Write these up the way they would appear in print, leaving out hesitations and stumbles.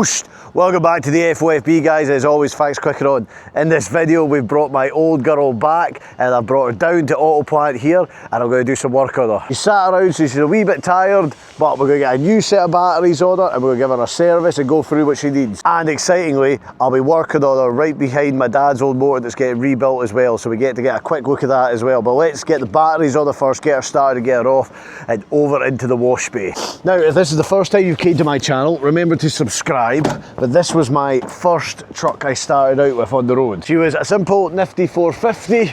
Whoosh! Welcome back to the FOFB, guys. As always, Facts Quicker On. In this video, we've brought my old girl back and I've brought her down to Auto Plant here and I'm going to do some work on her. She sat around, so she's a wee bit tired, but we're going to get a new set of batteries on her and we're going to give her a service and go through what she needs. And excitingly, I'll be working on her right behind my dad's old motor that's getting rebuilt as well, so we get to get a quick look at that as well. But let's get the batteries on her first, get her started and get her off and over into the wash bay. Now, if this is the first time you've came to my channel, remember to subscribe. But this was my first truck I started out with on the road. She was a simple nifty 450,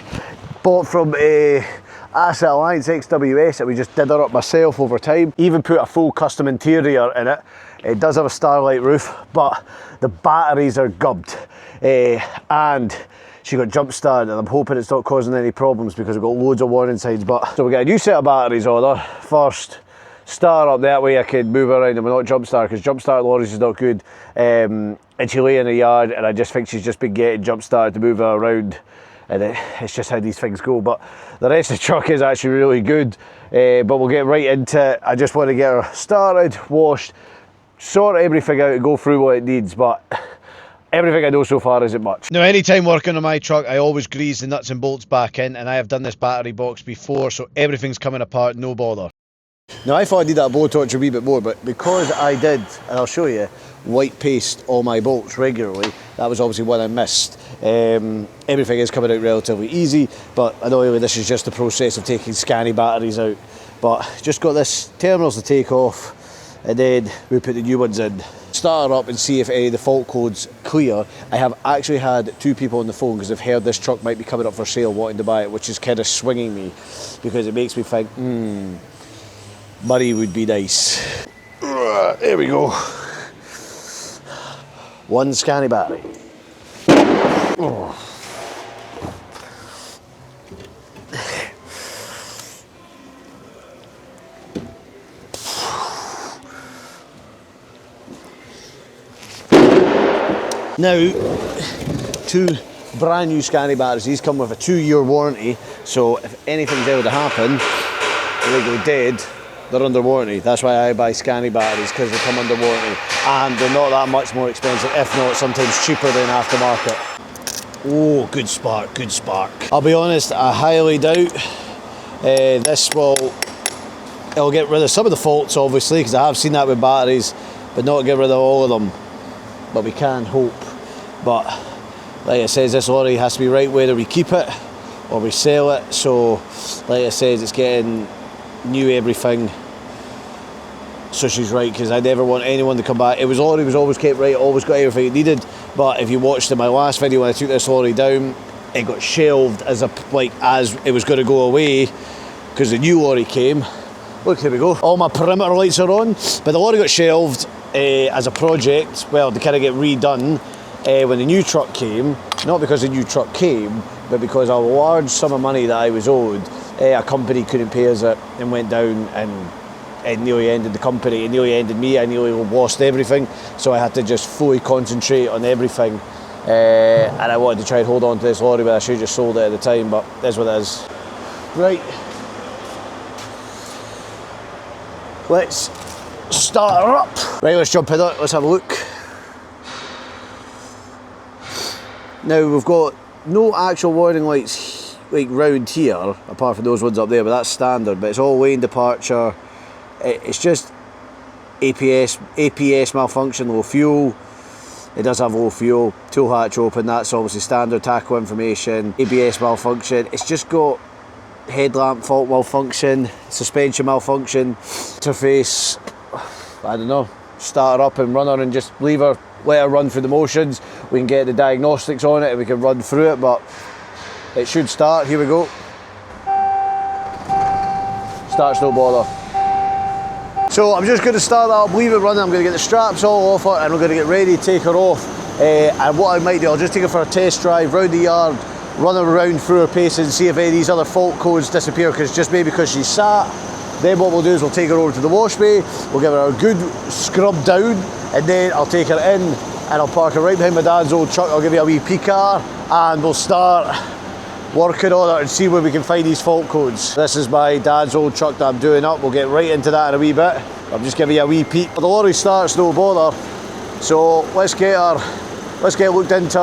bought from Asset Alliance XWS, and we just did her up myself over time. Even put a full custom interior in it. It does have a starlight roof, but the batteries are gubbed. And she got jump started, and I'm hoping it's not causing any problems because we've got loads of warning signs. But so we got a new set of batteries on her first. Start up that way I can move around and we're not jump start, because jump start lorries is not good. And she lay in the yard and I just think she's just been getting jump started to move her around, and it's just how these things go. But the rest of the truck is actually really good. But we'll get right into it. I just want to get her started, washed, sort everything out and go through what it needs. But everything I know so far isn't much. Now, anytime working on my truck, I always grease the nuts and bolts back in, and I have done this battery box before, so everything's coming apart, no bother. Now, I thought I needed that blowtorch a wee bit more, but because I did, and I'll show you, white paste all my bolts regularly, that was obviously one I missed. Everything is coming out relatively easy, but annoyingly this is just the process of taking Scania batteries out. But just got this terminals to take off, and then we put the new ones in. Start her up and see if any of the fault code's clear. I have actually had two people on the phone because they've heard this truck might be coming up for sale, wanting to buy it, which is kind of swinging me, because it makes me think, money would be nice. There we go. One Scania battery. Oh. Now, two brand new Scania batteries. These come with a 2-year warranty, so if anything's ever to happen, they go dead, they're under warranty. That's why I buy Scania batteries, because they come under warranty. And they're not that much more expensive, if not sometimes cheaper than aftermarket. Oh, good spark, good spark. I'll be honest, I highly doubt it'll get rid of some of the faults, obviously, because I have seen that with batteries, but not get rid of all of them. But we can hope. But like it says, this lorry has to be right whether we keep it or we sell it. So like it says, it's getting new everything, so she's right, because I never want anyone to come back. It was lorry was always kept right, always got everything it needed. But if you watched in my last video when I took this lorry down, it got shelved as it was going to go away, because the new lorry came. Look, here we go. All my perimeter lights are on, but the lorry got shelved as a project. Well, to kind of get redone when the new truck came. Not because the new truck came, but because a large sum of money that I was owed, a company couldn't pay us it and went down, and it nearly ended the company, it nearly ended me, I nearly lost everything. So I had to just fully concentrate on everything, and I wanted to try and hold on to this lorry, but I should have just sold it at the time, but that's what it is. Right, let's start her up. Right, let's jump in it, let's have a look. Now, we've got no actual warning lights like round here, apart from those ones up there, but that's standard. But it's all lane departure. It's just APS malfunction, low fuel. It does have low fuel. Tool hatch open, that's obviously standard tacho information. ABS malfunction. It's just got headlamp fault malfunction, suspension malfunction, interface. I don't know. Start her up and run her and just leave her, let her run through the motions. We can get the diagnostics on it and we can run through it, but it should start. Here we go. Starts, no bother. So I'm just going to start that up, leave it running. I'm going to get the straps all off her and we're going to get ready to take her off. And what I might do, I'll just take her for a test drive round the yard, run her around through her paces and see if any of these other fault codes disappear, because just maybe because she's sat. Then what we'll do is we'll take her over to the wash bay, we'll give her a good scrub down, and then I'll take her in and I'll park her right behind my dad's old truck. I'll give you a wee P-car and we'll start working on it and see where we can find these fault codes. This is my dad's old truck that I'm doing up. We'll get right into that in a wee bit. I'm just giving you a wee peek. The lorry starts, no bother. So let's get looked into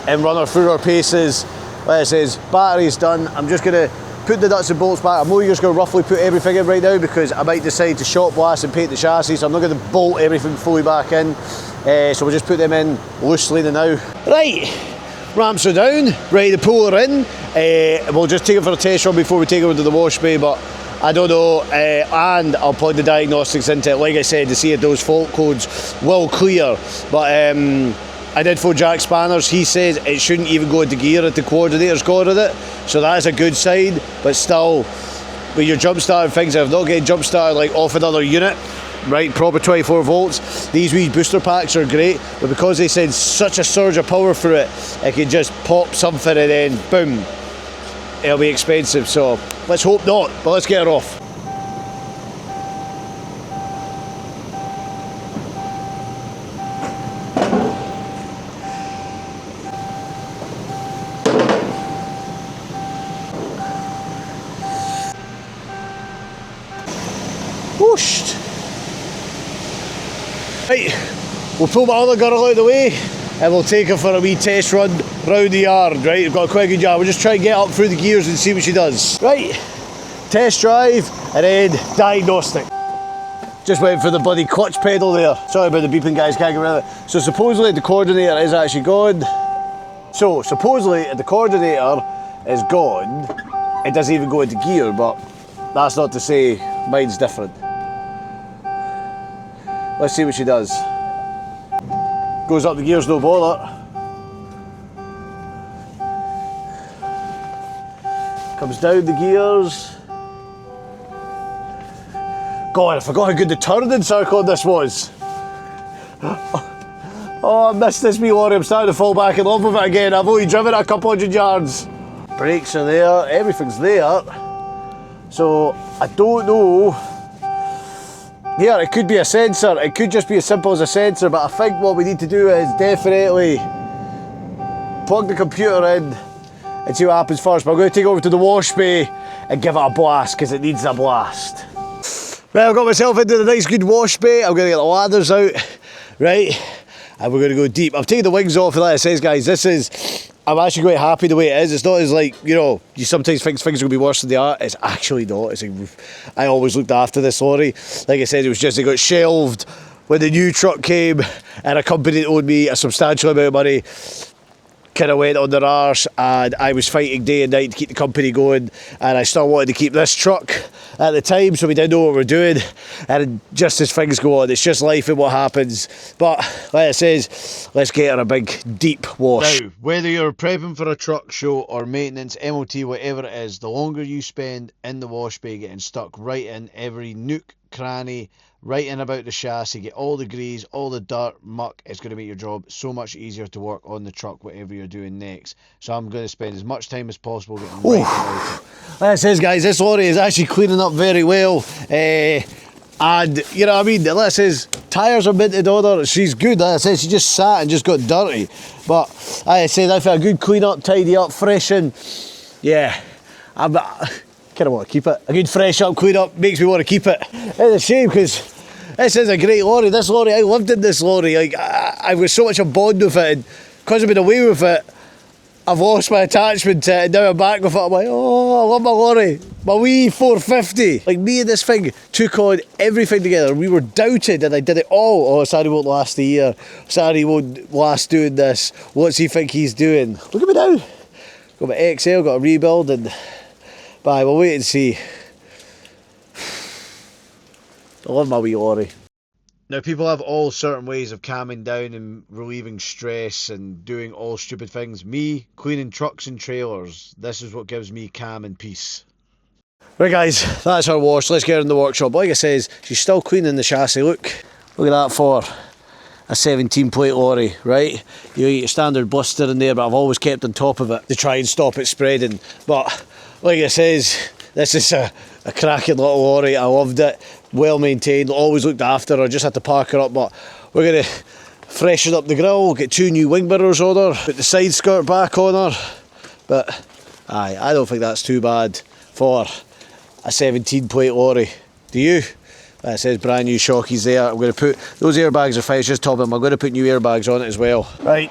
and run her through our paces. Like I says, battery's done. I'm just going to put the nuts and bolts back. I'm not just going to roughly put everything in right now because I might decide to shot blast and paint the chassis, so I'm not going to bolt everything fully back in. So we'll just put them in loosely now. Right, ramps are down, ready to pull her in. We'll just take it for a test run before we take her into the wash bay, but I don't know, and I'll plug the diagnostics into it, like I said, to see if those fault codes will clear. But I did phone Jack Spanners. He says it shouldn't even go into gear if the coordinator's gone with it, so that's a good sign. But still, when you're jump starting things, if not getting jump started like off another unit, right, proper 24 volts, these wee booster packs are great, but because they send such a surge of power through it, it can just pop something and then boom, it'll be expensive. So let's hope not, but let's get her off. Whooshed. Right, we'll pull my other girl out of the way and we'll take her for a wee test run round the yard, right? We've got a quite good yard. We'll just try and get up through the gears and see what she does. Right, test drive and then diagnostic. Just went for the bloody clutch pedal there. Sorry about the beeping, guys, can't get rid of it. So supposedly the coordinator is actually gone. So supposedly if the coordinator is gone, it doesn't even go into gear, but that's not to say mine's different. Let's see what she does. Goes up the gears, no bother. Comes down the gears. God, I forgot how good the turning circle on this was. Oh, I missed this wee lorry. I'm starting to fall back in love with it again. I've only driven it a couple hundred yards. Brakes are there, everything's there. So, I don't know. Yeah, it could be a sensor, it could just be as simple as a sensor, but I think what we need to do is definitely plug the computer in and see what happens first. But I'm going to take it over to the wash bay and give it a blast, because it needs a blast. Right, I've got myself into the nice good wash bay. I'm going to get the ladders out, right, and we're going to go deep. I've taken the wings off, and like I says, guys, I'm actually quite happy the way it is. It's not as like, you know, you sometimes think things are going to be worse than they are. It's actually not. It's like, I always looked after this lorry. Like I said, it was just, it got shelved when the new truck came, and a company that owed me a substantial amount of money kind of went on their arse, and I was fighting day and night to keep the company going, and I still wanted to keep this truck at the time, so we didn't know what we were doing. And just as things go on, it's just life and what happens. But like it says, let's get her a big deep wash. Now, whether you're prepping for a truck show or maintenance, MOT, whatever it is, the longer you spend in the wash bay getting stuck right in every nook, cranny, right in about the chassis, get all the grease, all the dirt, muck, it's going to make your job so much easier to work on the truck, whatever you're doing next. So I'm going to spend as much time as possible getting right about it. Like it says, guys, this lorry is actually cleaning up very well. And, you know what I mean, like it says, tyres are minted on her, she's good. Like I said, she just sat and just got dirty. But like I said, I feel a good clean up, tidy up, freshen. Yeah, I'm kind of want to keep it. A good fresh up, clean up makes me want to keep it. It's a shame because this is a great lorry. This lorry, I lived in this lorry. Like I was so much a bond with it, and because I've been away with it, I've lost my attachment to it, and now I'm back with it. I'm like, oh, I love my lorry. My wee 450. Like, me and this thing took on everything together. We were doubted, and I did it all. Oh, Sari won't last a year. Sari won't last doing this. What's he think he's doing? Look at me now. Got my XL, got a rebuild, and bye, we'll wait and see. I love my wee lorry. Now, people have all certain ways of calming down and relieving stress and doing all stupid things. Me, cleaning trucks and trailers. This is what gives me calm and peace. Right, guys, that's her wash. Let's get her in the workshop. Like I says, she's still cleaning the chassis. Look at that for a 17 plate lorry, right? You get your standard blister in there, but I've always kept on top of it to try and stop it spreading. But like it says, this is a cracking little lorry. I loved it. Well maintained, always looked after her. Just had to park her up, but we're going to freshen up the grille, get 2 new wing mirrors on her, put the side skirt back on her. But aye, I don't think that's too bad for a 17 plate lorry. Do you? That says brand new shockies there. I'm going to put, those airbags are fine, it's just top of them. I'm going to put new airbags on it as well. Right,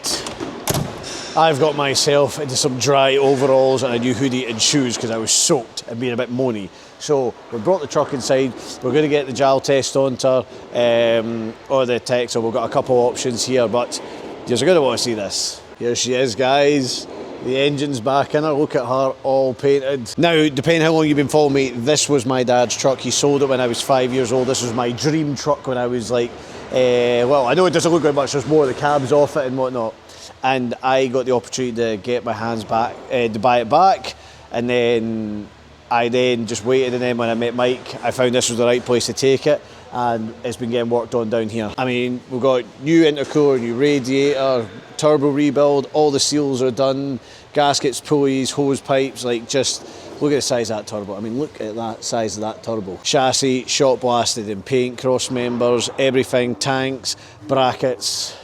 I've got myself into some dry overalls and a new hoodie and shoes because I was soaked and being a bit moany. So we brought the truck inside, we're going to get the JAL test onto or the tech, so we've got a couple of options here, but you're going to want to see this. Here she is, guys. The engine's back in her, look at her, all painted. Now, depending how long you've been following me, this was my dad's truck. He sold it when I was 5 years old. This was my dream truck when I was like, well, I know it doesn't look very much, there's more of the cabs off it and whatnot. And I got the opportunity to get my hands back, to buy it back. And then I just waited, and then when I met Mike, I found this was the right place to take it. And it's been getting worked on down here. I mean, we've got new intercooler, new radiator, turbo rebuild, all the seals are done, gaskets, pulleys, hose pipes, like just look at the size of that turbo. I mean, look at that size of that turbo. Chassis, shot blasted in paint, cross members, everything, tanks, brackets,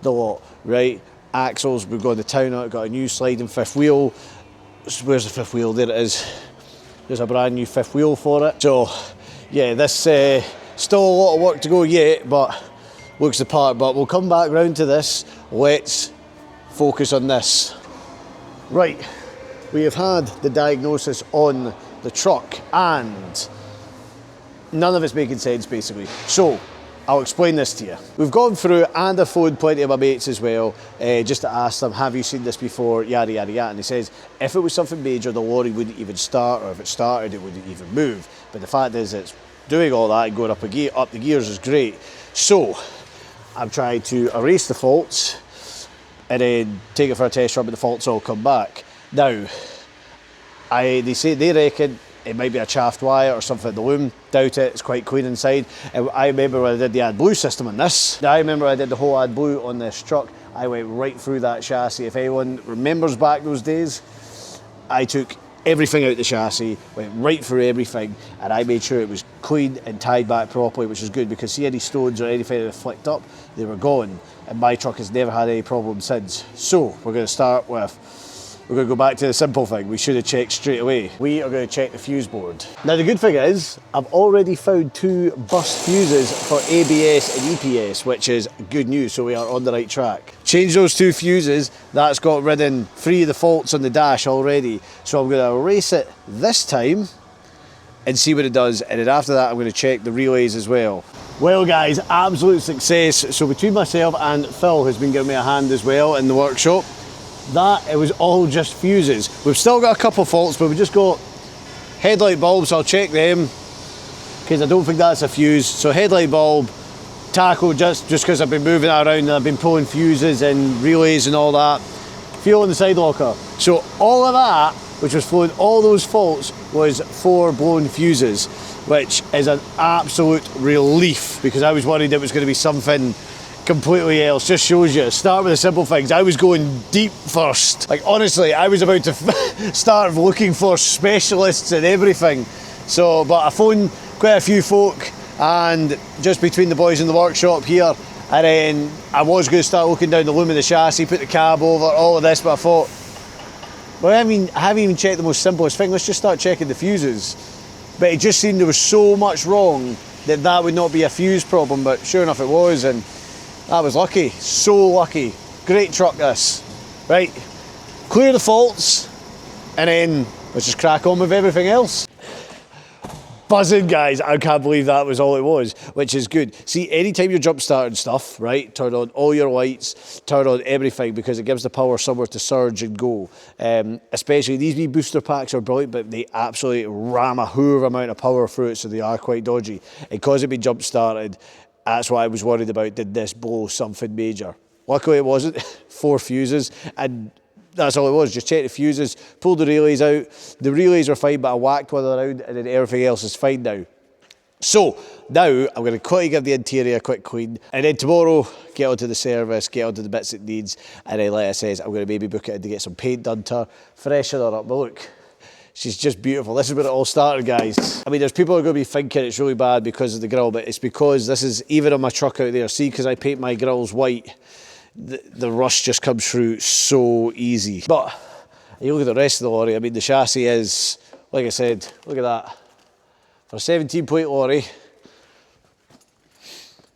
the lot, right? Axles, we've got the town out, got a new sliding fifth wheel. Where's the fifth wheel? There it is. There's a brand new fifth wheel for it. So, yeah, this still a lot of work to go yet, but looks the part. But we'll come back round to this. Let's focus on this. Right, we have had the diagnosis on the truck and none of it's making sense basically. So, I'll explain this to you. We've gone through and I've phoned plenty of my mates as well, just to ask them, have you seen this before, yada yada yada. And he says, if it was something major, the lorry wouldn't even start, or if it started, it wouldn't even move. But the fact is, it's doing all that and going up the gears is great. So, I'm trying to erase the faults and then take it for a test run, but the faults all come back. Now, they reckon it might be a chaffed wire or something at the loom. Doubt it, it's quite clean inside. And I remember when I did the AdBlue system on this. Now, I remember I did the whole AdBlue on this truck. I went right through that chassis. If anyone remembers back those days, I took everything out the chassis, went right through everything, and I made sure it was clean and tied back properly, which is good because see any stones or anything that flicked up, they were gone. And my truck has never had any problems since. So, we're going to start with, we're going to go back to the simple thing. We should have checked straight away. We are going to check the fuse board. Now the good thing is, I've already found 2 burst fuses for ABS and EPS, which is good news, so we are on the right track. Change those 2 fuses, that's got ridden 3 of the faults on the dash already. So I'm going to erase it this time and see what it does, and then after that I'm going to check the relays as well. Well guys, absolute success. So between myself and Phil, who's been giving me a hand as well in the workshop, it was all just fuses. We've still got a couple of faults, but we've just got headlight bulbs. I'll check them because I don't think that's a fuse. So headlight bulb, tackle just because I've been moving it around and I've been pulling fuses and relays and all that. Fuel on the side locker. So all of that, which was flowing all those faults, was 4 blown fuses, which is an absolute relief because I was worried it was going to be something completely else. Just shows you, start with the simple things. I was going deep first. Like honestly, I was about to start looking for specialists and everything. So, but I phoned quite a few folk and just between the boys in the workshop here, and then I was going to start looking down the loom of the chassis, put the cab over, all of this, but I thought, well, I mean, I haven't even checked the most simplest thing, let's just start checking the fuses. But it just seemed there was so much wrong that would not be a fuse problem, but sure enough it was, and I was lucky, so lucky. Great truck this. Right, clear the faults, and then let's just crack on with everything else. Buzzing, guys, I can't believe that was all it was, which is good. See, anytime you're jump starting stuff, right, turn on all your lights, turn on everything, because it gives the power somewhere to surge and go. Especially these wee booster packs are brilliant, but they absolutely ram a hoover amount of power through it, so they are quite dodgy. And because it'd been jump started, that's what I was worried about, did this blow something major? Luckily it wasn't, 4 fuses, and that's all it was, just check the fuses, pull the relays out. The relays are fine, but I whacked one around and then everything else is fine now. So, now I'm going to quickly give the interior a quick clean, and then tomorrow get onto the service, get onto the bits it needs, and then like I says, I'm going to maybe book it in to get some paint done to her, freshen her up, but look, she's just beautiful. This is where it all started, guys. I mean, there's people who are going to be thinking it's really bad because of the grille, but it's because this is, even on my truck out there, see, because I paint my grills white, the rust just comes through so easy. But you look at the rest of the lorry, I mean, the chassis is, like I said, look at that. For a 17-plate lorry,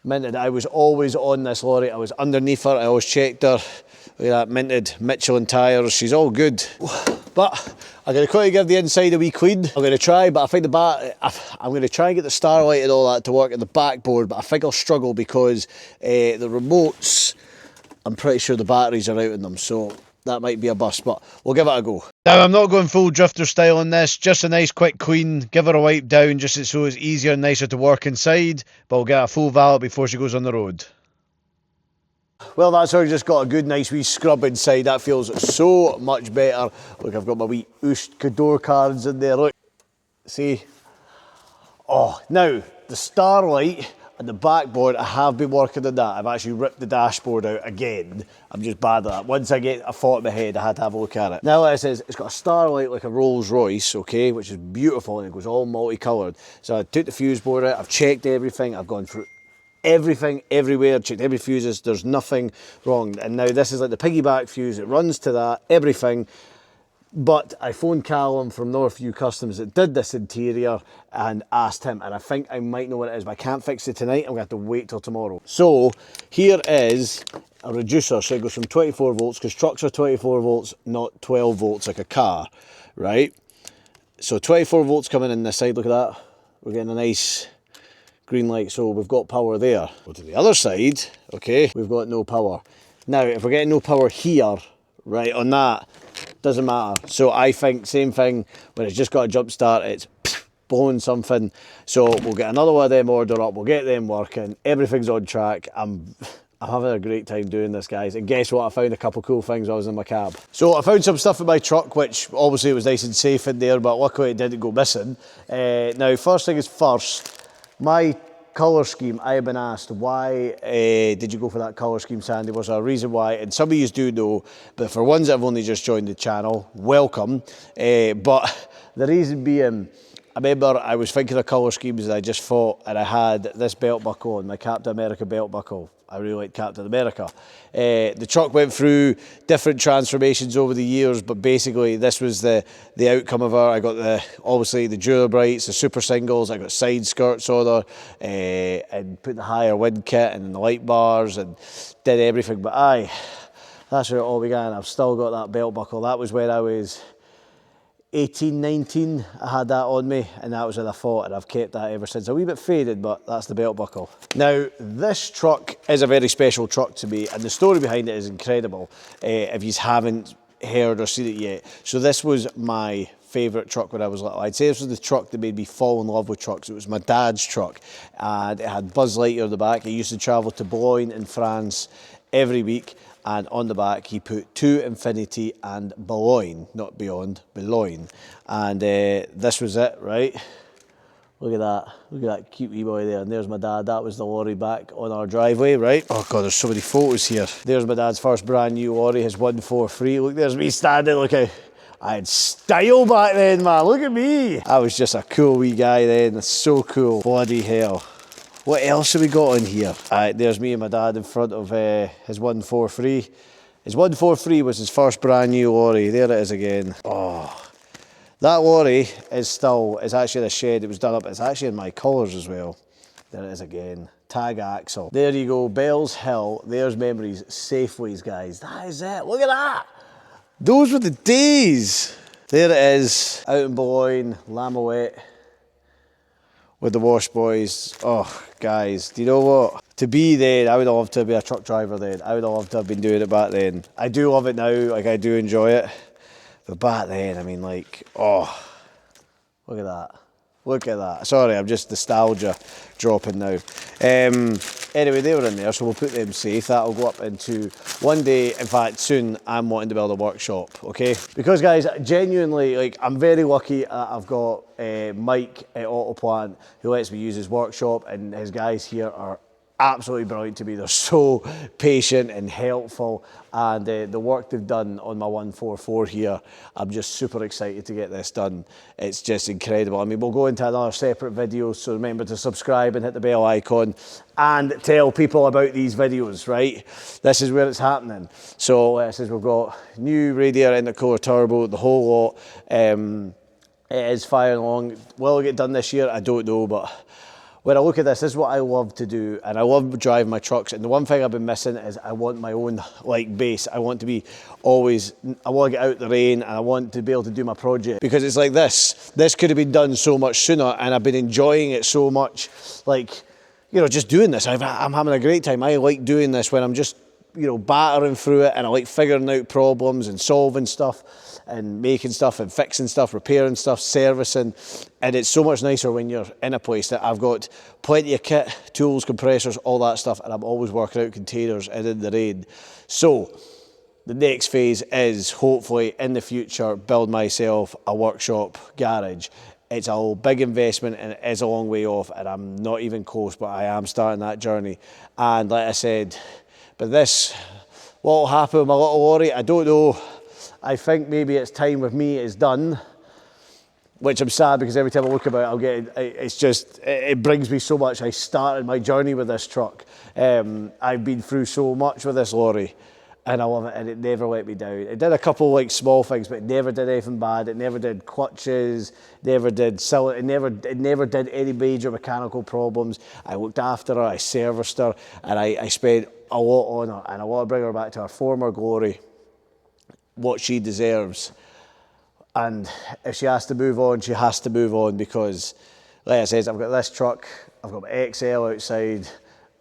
Minted. I was always on this lorry. I was underneath her. I always checked her. Look at that, minted Michelin tyres. She's all good. But I'm going to quickly give the inside a wee clean. I'm going to try, but I think I'm going to try and get the starlight and all that to work in the backboard, but I think I'll struggle because the remotes, I'm pretty sure the batteries are out in them, so that might be a bust, but we'll give it a go. Now, I'm not going full drifter style on this, just a nice quick clean, give her a wipe down just so it's easier and nicer to work inside, but we'll get a full valet before she goes on the road. Well, that's already just got a good nice wee scrub inside. That feels so much better. Look, I've got my wee Oost Cador cards in there, look. See? Oh, now, the starlight and the backboard, I have been working on that. I've actually ripped the dashboard out again. I'm just bad at that. Once I get a thought in my head, I had to have a look at it. Now, like I says, it's got a starlight like a Rolls Royce, okay, which is beautiful, and it goes all multicoloured. So I took the fuse board out, I've checked everything, I've gone through everything, everywhere, checked every fuses, there's nothing wrong. And now this is like the piggyback fuse, it runs to that, everything. But I phoned Callum from Northview Customs that did this interior and asked him, and I think I might know what it is, but I can't fix it tonight. I'm going to have to wait till tomorrow. So here is a reducer. So it goes from 24 volts, because trucks are 24 volts, not 12 volts like a car, right? So 24 volts coming in this side, look at that. We're getting a nice green light, so we've got power there. Go to the other side, okay, we've got no power. Now, if we're getting no power here, right, on that, doesn't matter. So I think same thing when it's just got a jump start, it's blowing something. So we'll get another one of them ordered up, we'll get them working, everything's on track. I'm having a great time doing this, guys. And guess what? I found a couple cool things while I was in my cab. So I found some stuff in my truck, which obviously was nice and safe in there, but luckily it didn't go missing. Now, first thing is first, my colour scheme. I have been asked, why did you go for that colour scheme, Sandy? Was there a reason why? And some of you do know, but for ones that have only just joined the channel, welcome. But the reason being, I remember I was thinking of colour schemes and I just thought, and I had this belt buckle on, my Captain America belt buckle. I really like Captain America. The truck went through different transformations over the years, but basically this was the outcome of her. I got obviously the Durabrights, the super singles, I got side skirts on her, and put the higher wind kit and the light bars and did everything. But aye, that's where it all began. I've still got that belt buckle. That was when I was 18, 19, I had that on me, and that was what I thought, and I've kept that ever since. A wee bit faded, but that's the belt buckle. Now, this truck is a very special truck to me, and the story behind it is incredible, if you haven't heard or seen it yet. So this was my favourite truck when I was little. I'd say this was the truck that made me fall in love with trucks. It was my dad's truck, and it had Buzz Lightyear on the back. It used to travel to Boulogne in France every week, and on the back he put To Infinity and Boulogne, not Beyond, Boulogne. And this was it, right? Look at that cute wee boy there. And there's my dad. That was the lorry back on our driveway, right? Oh God, there's so many photos here. There's my dad's first brand new lorry, his 143. Look, there's me standing. Look how I had style back then, man. Look at me. I was just a cool wee guy then. That's so cool. Bloody hell. What else have we got on here? There's me and my dad in front of his 143. His 143 was his first brand new lorry. There it is again. Oh, that lorry is actually in a shed. It was done up. It's actually in my colours as well. There it is again. Tag axle. There you go. Bells Hill. There's memories. Safeways, guys. That is it. Look at that. Those were the days. There it is. Out in Boulogne, Lamouette, with the Wash Boys. Oh, guys, do you know what? To be then, I would have loved to be a truck driver then. I would have loved to have been doing it back then. I do love it now, like I do enjoy it. But back then, I mean, like, oh, look at that. Look at that. Sorry, I'm just nostalgia dropping now. Anyway, they were in there, so we'll put them safe. That'll go up into one day. In fact, soon I'm wanting to build a workshop, okay? Because, guys, genuinely, like, I'm very lucky. I've got Mike at Autoplant who lets me use his workshop, and his guys here are absolutely brilliant to me. They're so patient and helpful, and the work they've done on my 144 here, I'm just super excited to get this done. It's just incredible. I mean, we'll go into another separate video, so remember to subscribe and hit the bell icon and tell people about these videos, right? This is where it's happening. So it says we've got new radiator, intercooler, turbo, the whole lot. It is firing along. Will it get done this year? I don't know, but when I look at this is what I love to do, and I love driving my trucks. And the one thing I've been missing is I want my own like base. I want to be always, I want to get out the rain, and I want to be able to do my project, because it's like this could have been done so much sooner, and I've been enjoying it so much, like, you know, just doing this. I'm having a great time. I like doing this when I'm just, you know, battering through it, and I like figuring out problems and solving stuff and making stuff and fixing stuff, repairing stuff, servicing. And it's so much nicer when you're in a place that I've got plenty of kit, tools, compressors, all that stuff, and I'm always working out containers and in the rain. So the next phase is hopefully in the future build myself a workshop garage. It's a big investment and it is a long way off, and I'm not even close, but I am starting that journey. And like I said, but this, what will happen with my little lorry, I don't know. I think maybe it's time with me is done, which I'm sad, because every time I look about it, it's just, it brings me so much. I started my journey with this truck. I've been through so much with this lorry, and I love it, and it never let me down. It did a couple like small things, but it never did anything bad. It never did clutches, it never did any major mechanical problems. I looked after her, I serviced her, and I spent a lot on her, and I want to bring her back to her former glory, what she deserves. And if she has to move on, she has to move on, because like I said, I've got this truck, I've got my XL outside,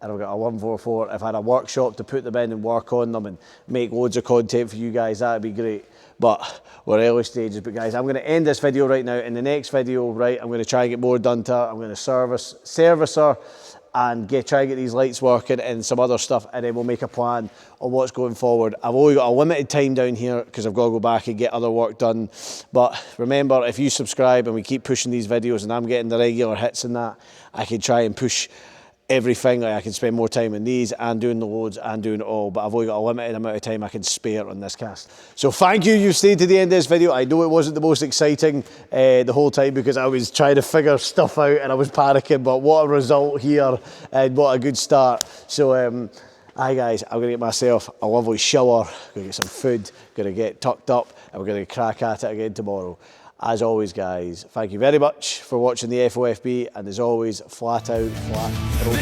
and I've got a 144. I've had a workshop to put them in and work on them and make loads of content for you guys. That'd be great, but we're early stages. But guys, I'm going to end this video right now. In the next video, right, I'm going to try and get more done to her. I'm going to service her and try and get these lights working and some other stuff, and then we'll make a plan on what's going forward. I've only got a limited time down here because I've got to go back and get other work done. But remember, if you subscribe and we keep pushing these videos and I'm getting the regular hits in that, I can try and push everything. Like, I can spend more time in these and doing the loads and doing it all, but I've only got a limited amount of time I can spare on this cast. So thank you, you've stayed to the end of this video. I know it wasn't the most exciting the whole time, because I was trying to figure stuff out and I was panicking, but what a result here, and what a good start. So hi guys, I'm gonna get myself a lovely shower, gonna get some food, gonna get tucked up, and we're gonna crack at it again tomorrow. As always, guys, thank you very much for watching the FOFB, and as always, flat out, flat throat.